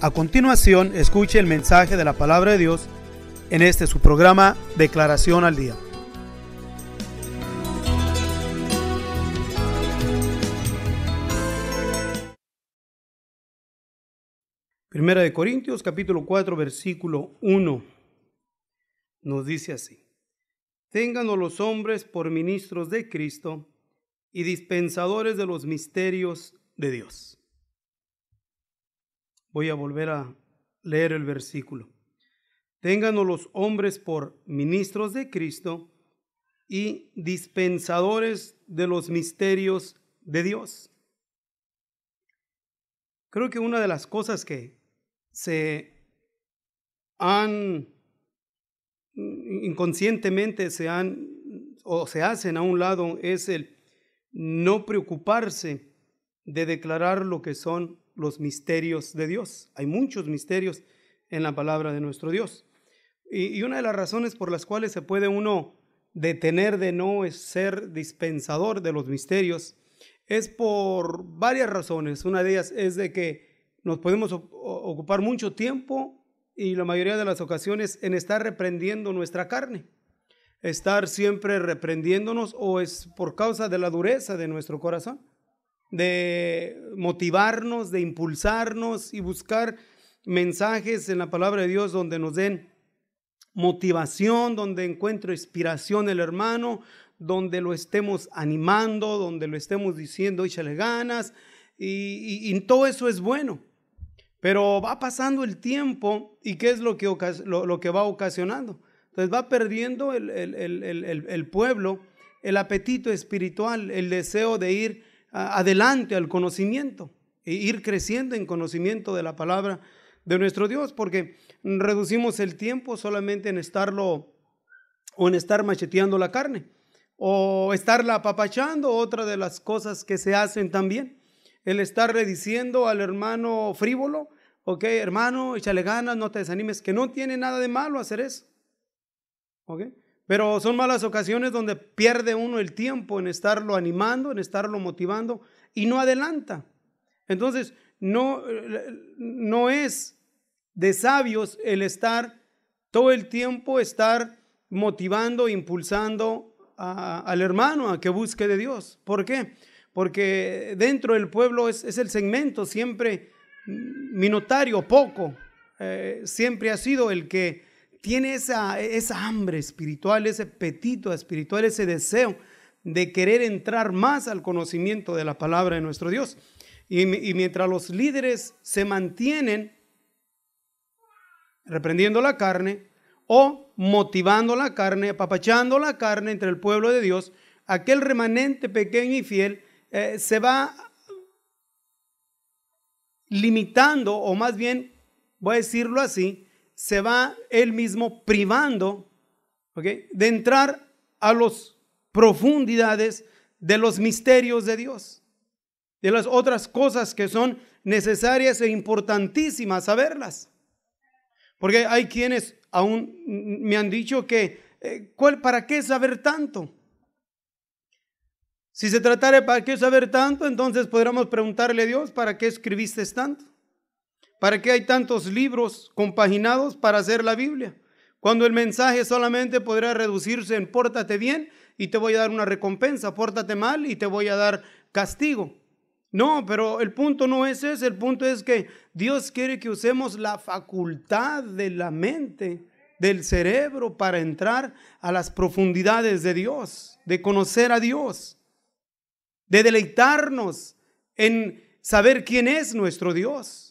A continuación, escuche el mensaje de la palabra de Dios en su programa Declaración al Día. Primera de Corintios, capítulo 4, versículo 1, nos dice así: Téngannos los hombres por ministros de Cristo y dispensadores de los misterios de Dios. Voy a volver a leer el versículo. Téngannos los hombres por ministros de Cristo y dispensadores de los misterios de Dios. Creo que una de las cosas que inconscientemente se hacen a un lado es el no preocuparse de declarar lo que son los misterios de Dios. Hay muchos misterios en la palabra de nuestro Dios. Y una de las razones por las cuales se puede uno detener de no ser dispensador de los misterios es por varias razones. Una de ellas es de que nos podemos ocupar mucho tiempo y la mayoría de las ocasiones en estar reprendiendo nuestra carne. Estar siempre reprendiéndonos, o es por causa de la dureza de nuestro corazón, de motivarnos, de impulsarnos y buscar mensajes en la palabra de Dios donde nos den motivación, donde encuentre inspiración el hermano, donde lo estemos animando, donde lo estemos diciendo échale ganas, y todo eso es bueno. Pero va pasando el tiempo y ¿qué es lo que va ocasionando? Entonces va perdiendo el pueblo el apetito espiritual, el deseo de ir adelante al conocimiento e ir creciendo en conocimiento de la palabra de nuestro Dios, porque reducimos el tiempo solamente en estar macheteando la carne o estarla apapachando. Otra de las cosas que se hacen también, el estarle diciendo al hermano frívolo: ok, hermano, échale ganas, no te desanimes, que no tiene nada de malo hacer eso. ¿Ok? Pero son malas ocasiones donde pierde uno el tiempo en estarlo animando, en estarlo motivando y no adelanta. Entonces, no es de sabios el estar todo el tiempo motivando, impulsando al hermano a que busque de Dios. ¿Por qué? Porque dentro del pueblo es el segmento siempre minoritario, poco. Siempre ha sido el que tiene esa hambre espiritual, ese apetito espiritual, ese deseo de querer entrar más al conocimiento de la palabra de nuestro Dios. Y mientras los líderes se mantienen reprendiendo la carne o motivando la carne, apapachando la carne entre el pueblo de Dios, aquel remanente pequeño y fiel se va limitando, o más bien, voy a decirlo así, se va él mismo privando, ¿okay?, de entrar a las profundidades de los misterios de Dios, de las otras cosas que son necesarias e importantísimas saberlas. Porque hay quienes aún me han dicho que ¿para qué saber tanto? Si se tratara de ¿para qué saber tanto?, entonces podríamos preguntarle a Dios: ¿para qué escribiste tanto? ¿Para qué hay tantos libros compaginados para hacer la Biblia? Cuando el mensaje solamente podrá reducirse en pórtate bien y te voy a dar una recompensa, pórtate mal y te voy a dar castigo. No, pero el punto no es ese. El punto es que Dios quiere que usemos la facultad de la mente, del cerebro, para entrar a las profundidades de Dios, de conocer a Dios, de deleitarnos en saber quién es nuestro Dios.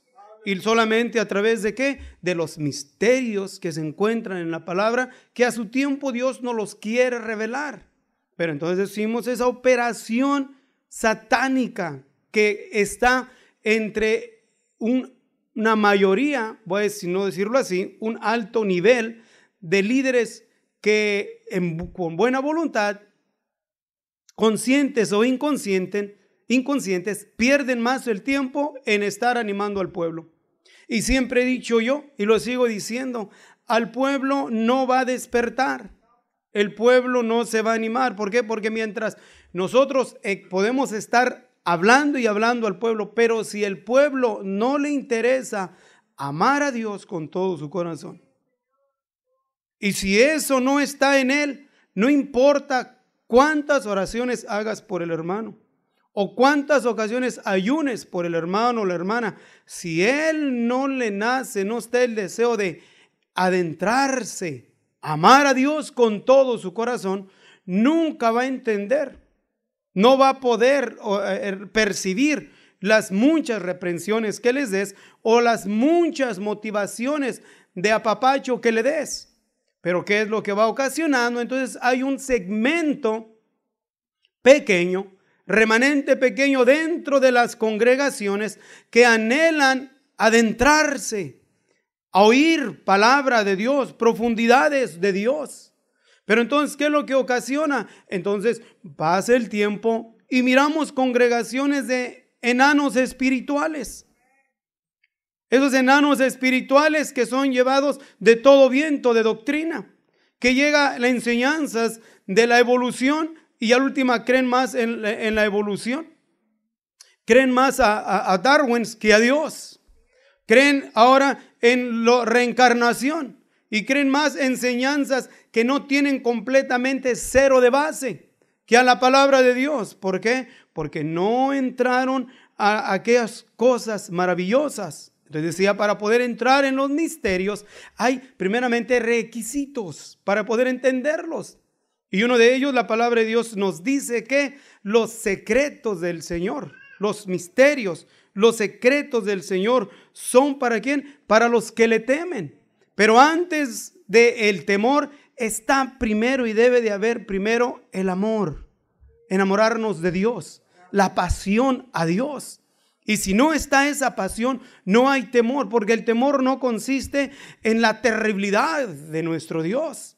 Y solamente a través de ¿qué? De los misterios que se encuentran en la palabra, que a su tiempo Dios nos los quiere revelar. Pero entonces decimos esa operación satánica que está entre una mayoría, voy a decir, no decirlo así, un alto nivel de líderes que con buena voluntad, conscientes o inconscientes, pierden más el tiempo en estar animando al pueblo. Y siempre he dicho yo, y lo sigo diciendo, al pueblo no va a despertar, el pueblo no se va a animar. ¿Por qué? Porque mientras nosotros podemos estar hablando y hablando al pueblo, pero si el pueblo no le interesa amar a Dios con todo su corazón. Y si eso no está en él, no importa cuántas oraciones hagas por el hermano o cuántas ocasiones ayunes por el hermano o la hermana, si él no le nace, no está el deseo de adentrarse, amar a Dios con todo su corazón, nunca va a entender, no va a poder percibir las muchas reprensiones que les des o las muchas motivaciones de apapacho que le des. Pero ¿qué es lo que va ocasionando? Entonces hay un segmento pequeño, remanente pequeño dentro de las congregaciones que anhelan adentrarse, a oír palabra de Dios, profundidades de Dios. Pero entonces, ¿qué es lo que ocasiona? Entonces pasa el tiempo y miramos congregaciones de enanos espirituales. Esos enanos espirituales que son llevados de todo viento de doctrina, que llega las enseñanzas de la evolución y al última creen más en la evolución. Creen más a Darwin que a Dios. Creen ahora en la reencarnación y creen más enseñanzas que no tienen completamente cero de base que a la palabra de Dios. ¿Por qué? Porque no entraron a aquellas cosas maravillosas. Entonces decía, para poder entrar en los misterios hay primeramente requisitos para poder entenderlos. Y uno de ellos, la palabra de Dios nos dice que los secretos del Señor, los misterios, los secretos del Señor son ¿para quién? Para los que le temen. Pero antes del temor está primero y debe de haber primero el amor. Enamorarnos de Dios, la pasión a Dios. Y si no está esa pasión, no hay temor, porque el temor no consiste en la terribilidad de nuestro Dios.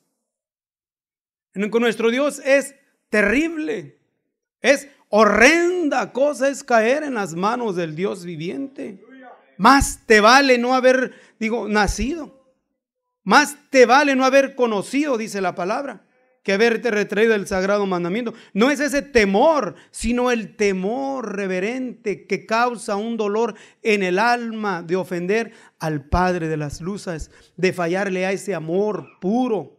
Con nuestro Dios es terrible, es horrenda cosa es caer en las manos del Dios viviente. Más te vale no haber, nacido. Más te vale no haber conocido, dice la palabra, que haberte retraído del sagrado mandamiento. No es ese temor, sino el temor reverente que causa un dolor en el alma de ofender al Padre de las luces, de fallarle a ese amor puro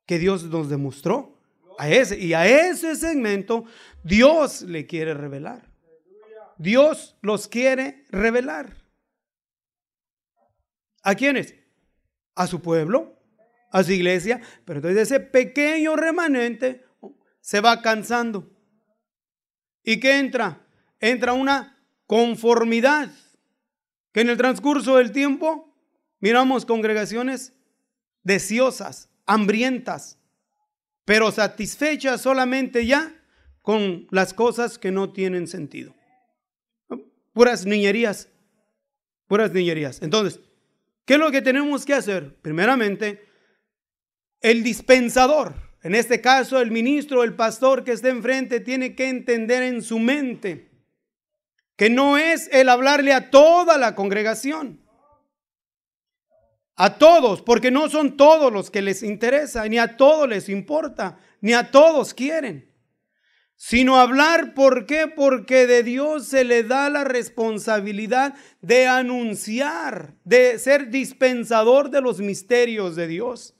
que Dios nos demostró. A ese segmento Dios le quiere revelar. Dios los quiere revelar. ¿A quiénes? A su pueblo, a su iglesia. Pero entonces ese pequeño remanente se va cansando. ¿Y qué entra? Entra una conformidad, que en el transcurso del tiempo miramos congregaciones deseosas, hambrientas, pero satisfechas solamente ya con las cosas que no tienen sentido. Puras niñerías, puras niñerías. Entonces, ¿qué es lo que tenemos que hacer? Primeramente, el dispensador, en este caso el ministro, el pastor que esté enfrente, tiene que entender en su mente que no es el hablarle a toda la congregación, a todos, porque no son todos los que les interesa, ni a todos les importa, ni a todos quieren, sino hablar, ¿por qué? Porque de Dios se le da la responsabilidad de anunciar, de ser dispensador de los misterios de Dios.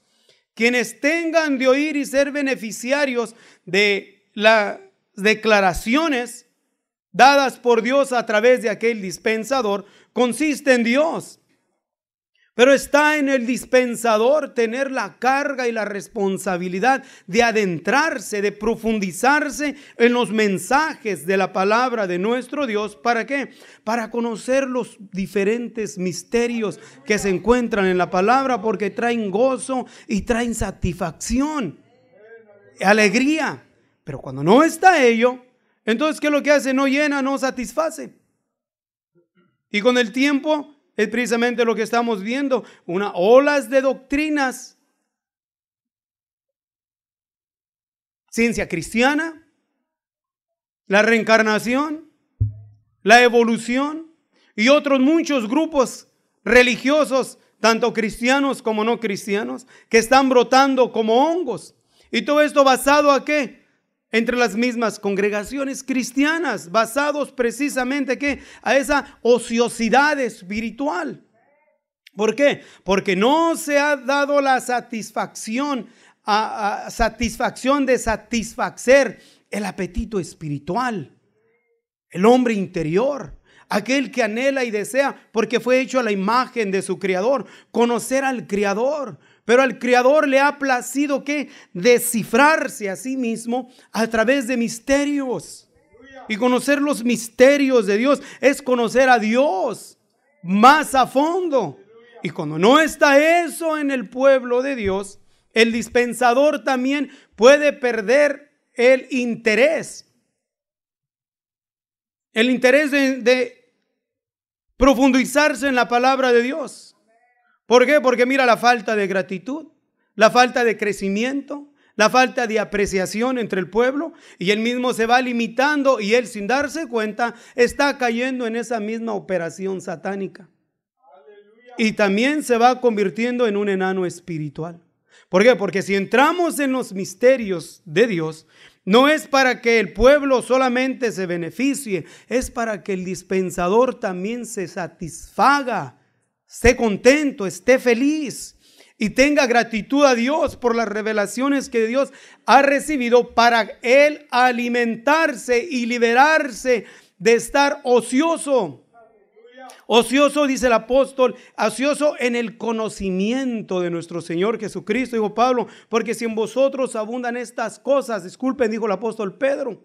Quienes tengan de oír y ser beneficiarios de las declaraciones dadas por Dios a través de aquel dispensador, consiste en Dios. Pero está en el dispensador tener la carga y la responsabilidad de adentrarse, de profundizarse en los mensajes de la palabra de nuestro Dios. ¿Para qué? Para conocer los diferentes misterios que se encuentran en la palabra, porque traen gozo y traen satisfacción, alegría. Pero cuando no está ello, entonces ¿qué es lo que hace? No llena, no satisface. Y con el tiempo es precisamente lo que estamos viendo, una olas de doctrinas, ciencia cristiana, la reencarnación, la evolución y otros muchos grupos religiosos, tanto cristianos como no cristianos, que están brotando como hongos. Y todo esto basado ¿a qué? Entre las mismas congregaciones cristianas, basados precisamente ¿qué? A esa ociosidad espiritual. ¿Por qué? Porque no se ha dado la satisfacción de satisfacer el apetito espiritual, el hombre interior, aquel que anhela y desea, porque fue hecho a la imagen de su Creador, conocer al Creador. Pero al Creador le ha placido que descifrarse a sí mismo a través de misterios. Y conocer los misterios de Dios es conocer a Dios más a fondo. Y cuando no está eso en el pueblo de Dios, el dispensador también puede perder el interés. El interés de profundizarse en la palabra de Dios. ¿Por qué? Porque mira la falta de gratitud, la falta de crecimiento, la falta de apreciación entre el pueblo, y él mismo se va limitando y él, sin darse cuenta, está cayendo en esa misma operación satánica. Y también se va convirtiendo en un enano espiritual. ¿Por qué? Porque si entramos en los misterios de Dios, no es para que el pueblo solamente se beneficie, es para que el dispensador también se satisfaga, esté contento, esté feliz y tenga gratitud a Dios por las revelaciones que Dios ha recibido, para él alimentarse y liberarse de estar ocioso. Ocioso, dice el apóstol, ocioso en el conocimiento de nuestro Señor Jesucristo, dijo Pablo, porque si en vosotros abundan estas cosas, disculpen, dijo el apóstol Pedro,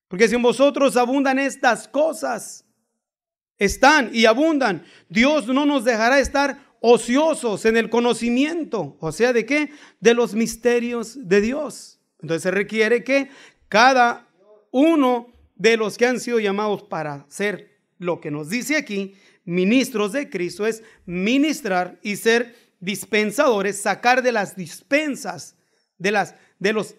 porque si en vosotros abundan estas cosas, están y abundan, Dios no nos dejará estar ociosos en el conocimiento. O sea, ¿de qué? De los misterios de Dios. Entonces se requiere que cada uno de los que han sido llamados para ser lo que nos dice aquí, ministros de Cristo, es ministrar y ser dispensadores, sacar de las dispensas, de los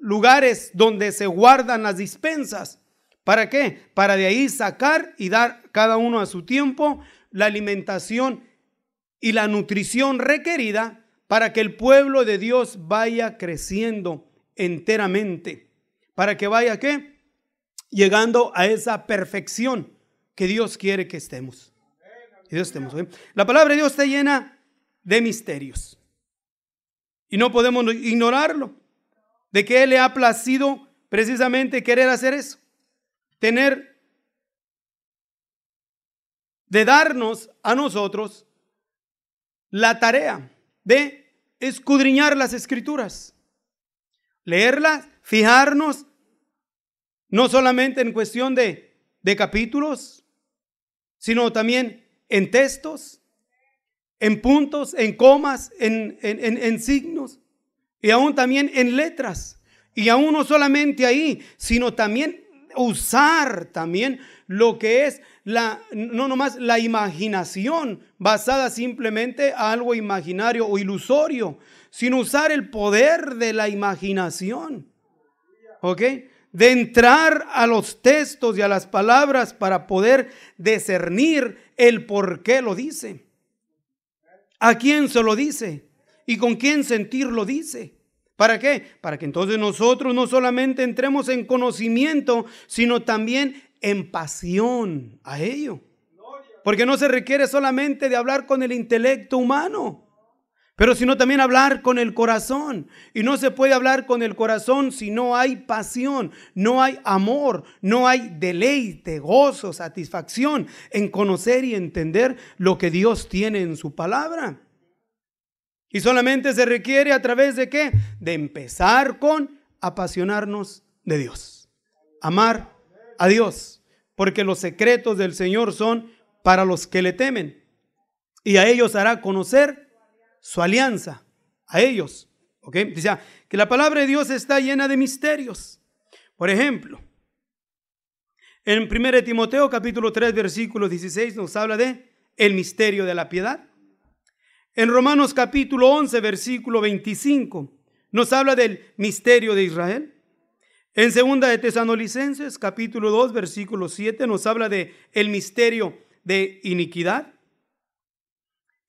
lugares donde se guardan las dispensas. ¿Para qué? Para de ahí sacar y dar cada uno a su tiempo la alimentación y la nutrición requerida para que el pueblo de Dios vaya creciendo enteramente. Para que vaya, ¿qué? Llegando a esa perfección que Dios quiere que estemos. La palabra de Dios está llena de misterios. Y no podemos ignorarlo. De que Él le ha placido precisamente querer hacer eso. De darnos a nosotros la tarea de escudriñar las Escrituras. Leerlas, fijarnos, no solamente en cuestión de capítulos, sino también en textos, en puntos, en comas, en signos, y aún también en letras. Y aún no solamente ahí, sino también usar también lo que es no nomás la imaginación basada simplemente a algo imaginario o ilusorio, sino usar el poder de la imaginación. ¿Ok? De entrar a los textos y a las palabras para poder discernir el por qué lo dice, a quién se lo dice y con quién sentir lo dice. ¿Para qué? Para que entonces nosotros no solamente entremos en conocimiento, sino también en pasión a ello. Porque no se requiere solamente de hablar con el intelecto humano, pero sino también hablar con el corazón. Y no se puede hablar con el corazón si no hay pasión, no hay amor, no hay deleite, gozo, satisfacción en conocer y entender lo que Dios tiene en su palabra. Y solamente se requiere a través de ¿qué? De empezar con apasionarnos de Dios. Amar a Dios. Porque los secretos del Señor son para los que le temen. Y a ellos hará conocer su alianza. A ellos. ¿Ok? O sea, que la palabra de Dios está llena de misterios. Por ejemplo, en 1 Timoteo capítulo 3 versículo 16 nos habla de el misterio de la piedad. En Romanos capítulo 11, versículo 25, nos habla del misterio de Israel. En 2 de Tesalonicenses, capítulo 2, versículo 7, nos habla de el misterio de iniquidad.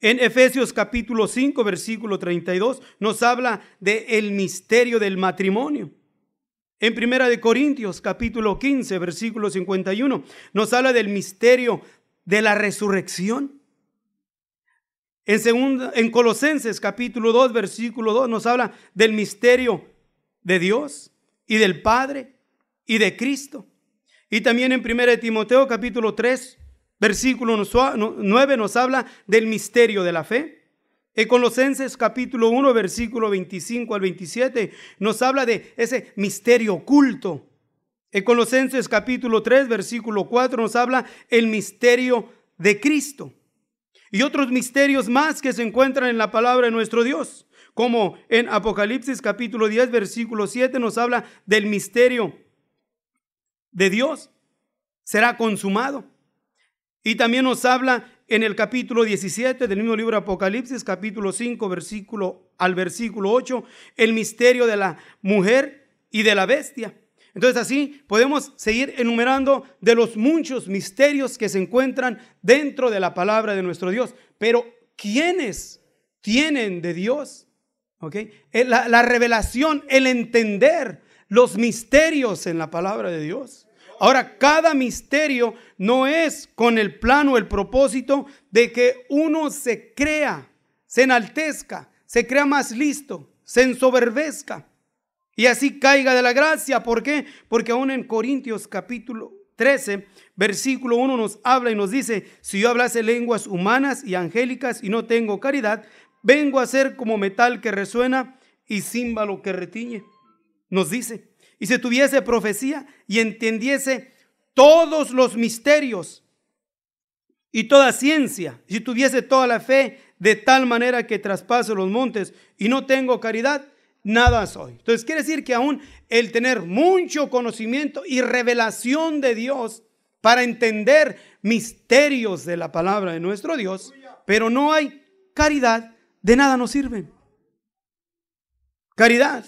En Efesios capítulo 5, versículo 32, nos habla del misterio del matrimonio. En 1 de Corintios, capítulo 15, versículo 51, nos habla del misterio de la resurrección. En Colosenses capítulo 2, versículo 2 nos habla del misterio de Dios y del Padre y de Cristo. Y también en 1 Timoteo capítulo 3, versículo 9 nos habla del misterio de la fe. En Colosenses capítulo 1, versículo 25 al 27 nos habla de ese misterio oculto. En Colosenses capítulo 3, versículo 4 nos habla el misterio de Cristo. Y otros misterios más que se encuentran en la palabra de nuestro Dios. Como en Apocalipsis capítulo 10, versículo 7 nos habla del misterio de Dios. Será consumado. Y también nos habla en el capítulo 17 del mismo libro de Apocalipsis, capítulo 5, versículo 8, el misterio de la mujer y de la bestia. Entonces así podemos seguir enumerando de los muchos misterios que se encuentran dentro de la palabra de nuestro Dios. Pero ¿quiénes tienen de Dios? ¿Okay? La revelación, el entender los misterios en la palabra de Dios. Ahora, cada misterio no es con el plan o el propósito de que uno se crea, se enaltezca, se crea más listo, se ensoberbezca y así caiga de la gracia. ¿Por qué? Porque aún en Corintios capítulo 13, versículo 1 nos habla y nos dice: si yo hablase lenguas humanas y angélicas y no tengo caridad, vengo a ser como metal que resuena y címbalo que retiñe. Nos dice: y si tuviese profecía y entendiese todos los misterios y toda ciencia, si tuviese toda la fe de tal manera que traspase los montes y no tengo caridad, nada soy. Entonces quiere decir que aún el tener mucho conocimiento y revelación de Dios para entender misterios de la palabra de nuestro Dios, pero no hay caridad, de nada nos sirve. Caridad.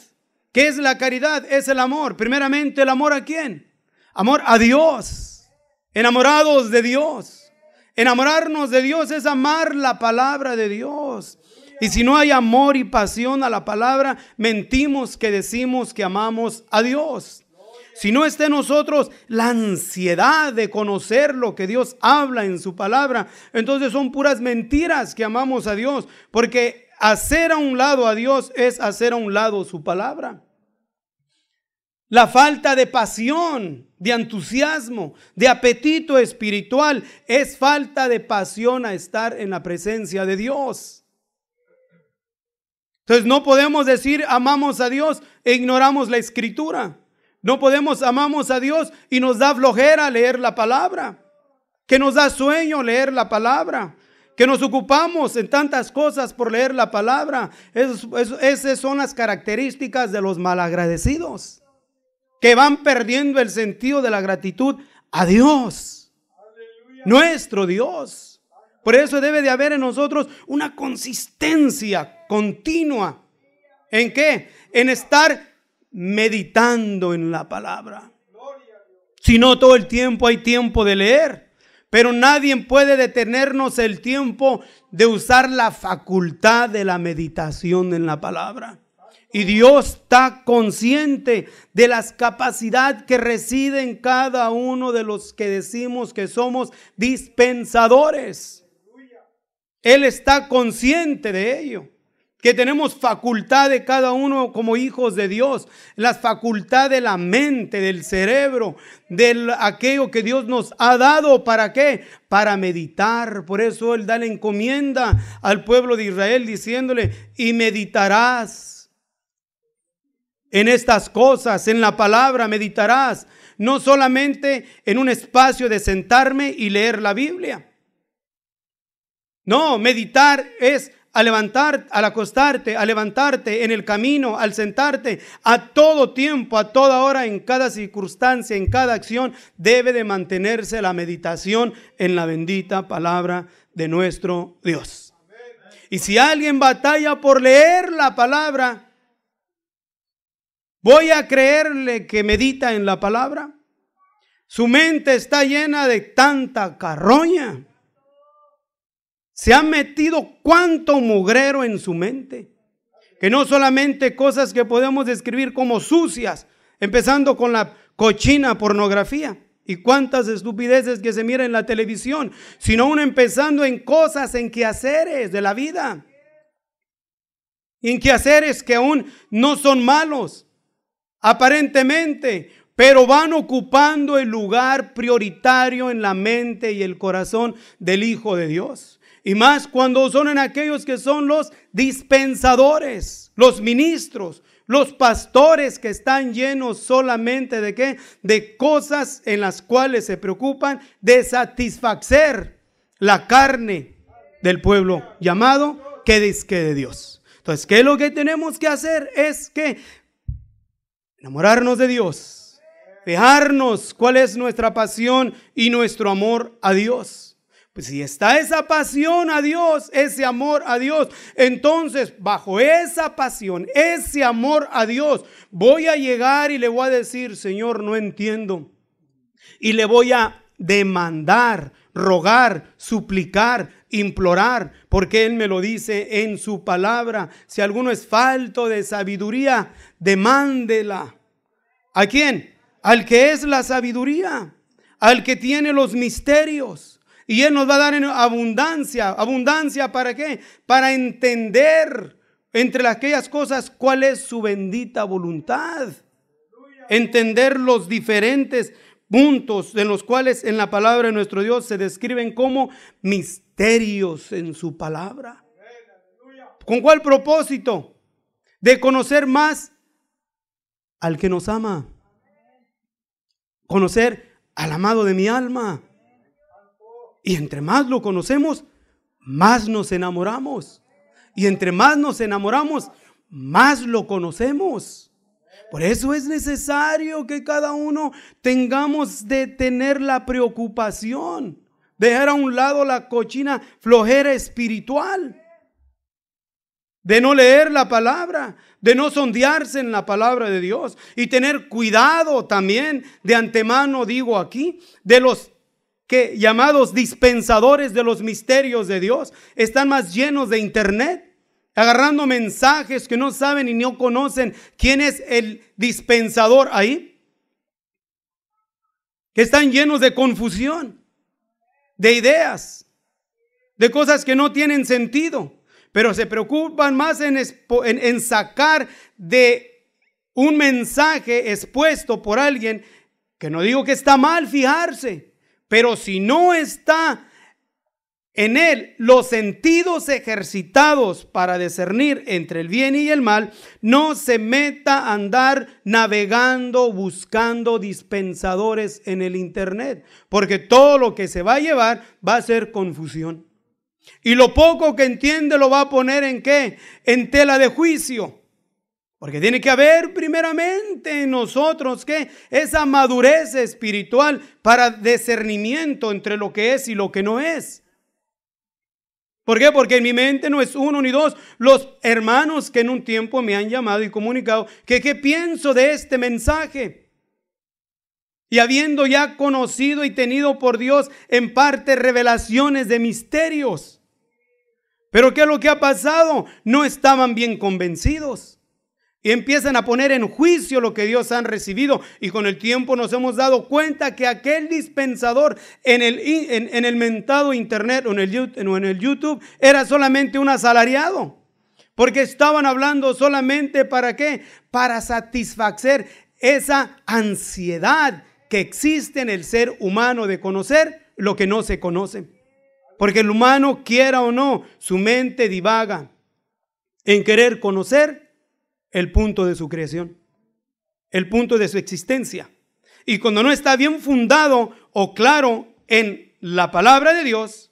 ¿Qué es la caridad? Es el amor. Primeramente, ¿el amor a quién? Amor a Dios. Enamorados de Dios. Enamorarnos de Dios es amar la palabra de Dios. Y si no hay amor y pasión a la palabra, mentimos que decimos que amamos a Dios. Si no está en nosotros la ansiedad de conocer lo que Dios habla en su palabra, entonces son puras mentiras que amamos a Dios. Porque hacer a un lado a Dios es hacer a un lado su palabra. La falta de pasión, de entusiasmo, de apetito espiritual es falta de pasión a estar en la presencia de Dios. Entonces no podemos decir amamos a Dios e ignoramos la escritura. No podemos amamos a Dios y nos da flojera leer la palabra. Que nos da sueño leer la palabra. Que nos ocupamos en tantas cosas por leer la palabra. Esas son las características de los malagradecidos, que van perdiendo el sentido de la gratitud a Dios, nuestro Dios. Por eso debe de haber en nosotros una consistencia continua. ¿En qué? En estar meditando en la palabra. Si no, todo el tiempo hay tiempo de leer, pero nadie puede detenernos el tiempo de usar la facultad de la meditación en la palabra. Y Dios está consciente de las capacidades que residen en cada uno de los que decimos que somos dispensadores. Él está consciente de ello, que tenemos facultad de cada uno como hijos de Dios, la facultad de la mente, del cerebro, de aquello que Dios nos ha dado. ¿Para qué? Para meditar. Por eso Él da la encomienda al pueblo de Israel diciéndole: y meditarás en estas cosas, en la palabra meditarás, no solamente en un espacio de sentarme y leer la Biblia. No, meditar es al acostarte, a levantarte, en el camino, al sentarte, a todo tiempo, a toda hora, en cada circunstancia, en cada acción, debe de mantenerse la meditación en la bendita palabra de nuestro Dios. Y si alguien batalla por leer la palabra, ¿voy a creerle que medita en la palabra? Su mente está llena de tanta carroña. Se ha metido cuánto mugrero en su mente, que no solamente cosas que podemos describir como sucias, empezando con la cochina pornografía, Y cuántas estupideces que se miran en la televisión, sino aún empezando en cosas, en quehaceres de la vida. En quehaceres que aún no son malos, aparentemente, pero van ocupando el lugar prioritario en la mente y el corazón del Hijo de Dios. Y más cuando son en aquellos que son los dispensadores, los ministros, los pastores que están llenos solamente de ¿qué? De cosas en las cuales se preocupan de satisfacer la carne del pueblo llamado que dizque de Dios. Entonces, ¿qué es lo que tenemos que hacer? Es que enamorarnos de Dios, fijarnos cuál es nuestra pasión y nuestro amor a Dios. Pues si está esa pasión a Dios, ese amor a Dios, entonces bajo esa pasión, ese amor a Dios, voy a llegar y le voy a decir: Señor, no entiendo. Y le voy a demandar, rogar, suplicar, implorar, porque Él me lo dice en su palabra. Si alguno es falto de sabiduría, demándela. ¿A quién? Al que es la sabiduría, al que tiene los misterios. Y Él nos va a dar en abundancia. ¿Abundancia para qué? Para entender entre aquellas cosas cuál es su bendita voluntad. Entender los diferentes puntos en los cuales en la palabra de nuestro Dios se describen como misterios en su palabra. ¿Con cuál propósito? De conocer más al que nos ama. Conocer al amado de mi alma. Y entre más lo conocemos, más nos enamoramos. Y entre más nos enamoramos, más lo conocemos. Por eso es necesario que cada uno tengamos de tener la preocupación, dejar a un lado la cochina flojera espiritual, de no leer la palabra, de no sondearse en la palabra de Dios y tener cuidado también de antemano, digo aquí, de los que llamados dispensadores de los misterios de Dios. Están más llenos de internet, agarrando mensajes que no saben y no conocen quién es el dispensador ahí. Que están llenos de confusión, de ideas, de cosas que no tienen sentido, pero se preocupan más en sacar de un mensaje expuesto por alguien, que no digo que está mal fijarse, pero si no está en él los sentidos ejercitados para discernir entre el bien y el mal, no se meta a andar navegando, buscando dispensadores en el internet, porque todo lo que se va a llevar va a ser confusión. Y lo poco que entiende lo va a poner ¿en qué? En tela de juicio. Porque tiene que haber primeramente en nosotros ¿qué? Esa madurez espiritual para discernimiento entre lo que es y lo que no es. ¿Por qué? Porque en mi mente no es uno ni dos los hermanos que en un tiempo me han llamado y comunicado que qué pienso de este mensaje. Y habiendo ya conocido y tenido por Dios en parte revelaciones de misterios. Pero ¿qué es lo que ha pasado? No estaban bien convencidos. Y empiezan a poner en juicio lo que Dios han recibido. Y con el tiempo nos hemos dado cuenta que aquel dispensador en el mentado internet o en el YouTube era solamente un asalariado. Porque estaban hablando solamente ¿para qué? Para satisfacer esa ansiedad que existe en el ser humano de conocer lo que no se conoce. Porque el humano, quiera o no, su mente divaga en querer conocer el punto de su creación, el punto de su existencia. Y cuando no está bien fundado o claro en la palabra de Dios,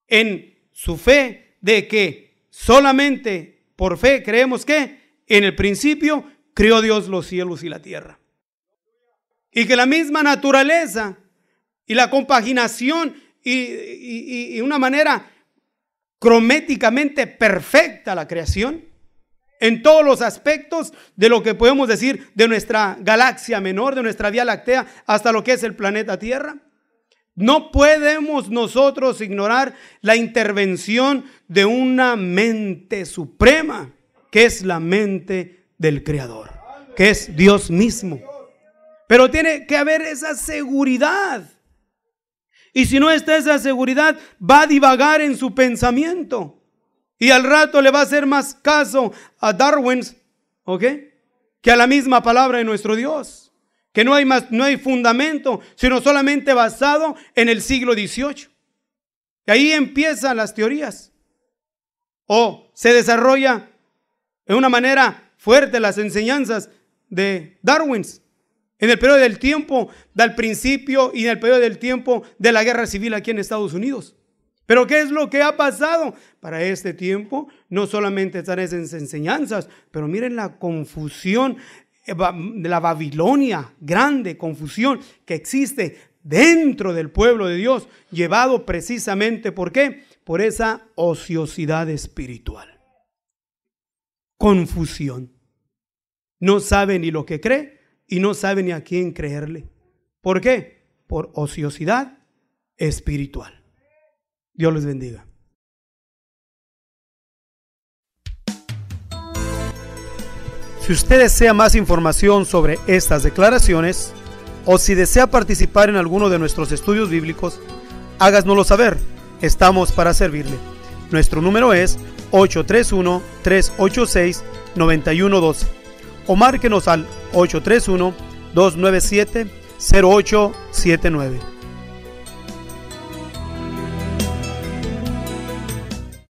en su fe de que solamente por fe creemos que en el principio creó Dios los cielos y la tierra. Y que la misma naturaleza y la compaginación y una manera crométicamente perfecta la creación, en todos los aspectos de lo que podemos decir de nuestra galaxia menor, de nuestra Vía Láctea, hasta lo que es el planeta Tierra. No podemos nosotros ignorar la intervención de una mente suprema, que es la mente del Creador, que es Dios mismo. Pero tiene que haber esa seguridad. Y si no está esa seguridad, va a divagar en su pensamiento. Y al rato le va a hacer más caso a Darwin, ¿ok?, que a la misma palabra de nuestro Dios. Que no hay fundamento, sino solamente basado en el siglo XVIII. Y ahí empiezan las teorías. O se desarrolla de una manera fuerte las enseñanzas de Darwin en el periodo del tiempo del principio y en el periodo del tiempo de la guerra civil aquí en Estados Unidos. Pero ¿qué es lo que ha pasado? Para este tiempo no solamente están esas enseñanzas, pero miren la confusión de la Babilonia, grande confusión que existe dentro del pueblo de Dios, llevado precisamente, ¿por qué? Por esa ociosidad espiritual. Confusión. No sabe ni lo que cree y no sabe ni a quién creerle. ¿Por qué? Por ociosidad espiritual. Dios les bendiga. Si usted desea más información sobre estas declaraciones o si desea participar en alguno de nuestros estudios bíblicos, háganoslo saber. Estamos para servirle. Nuestro número es 831-386-9112 o márquenos al 831-297-0879.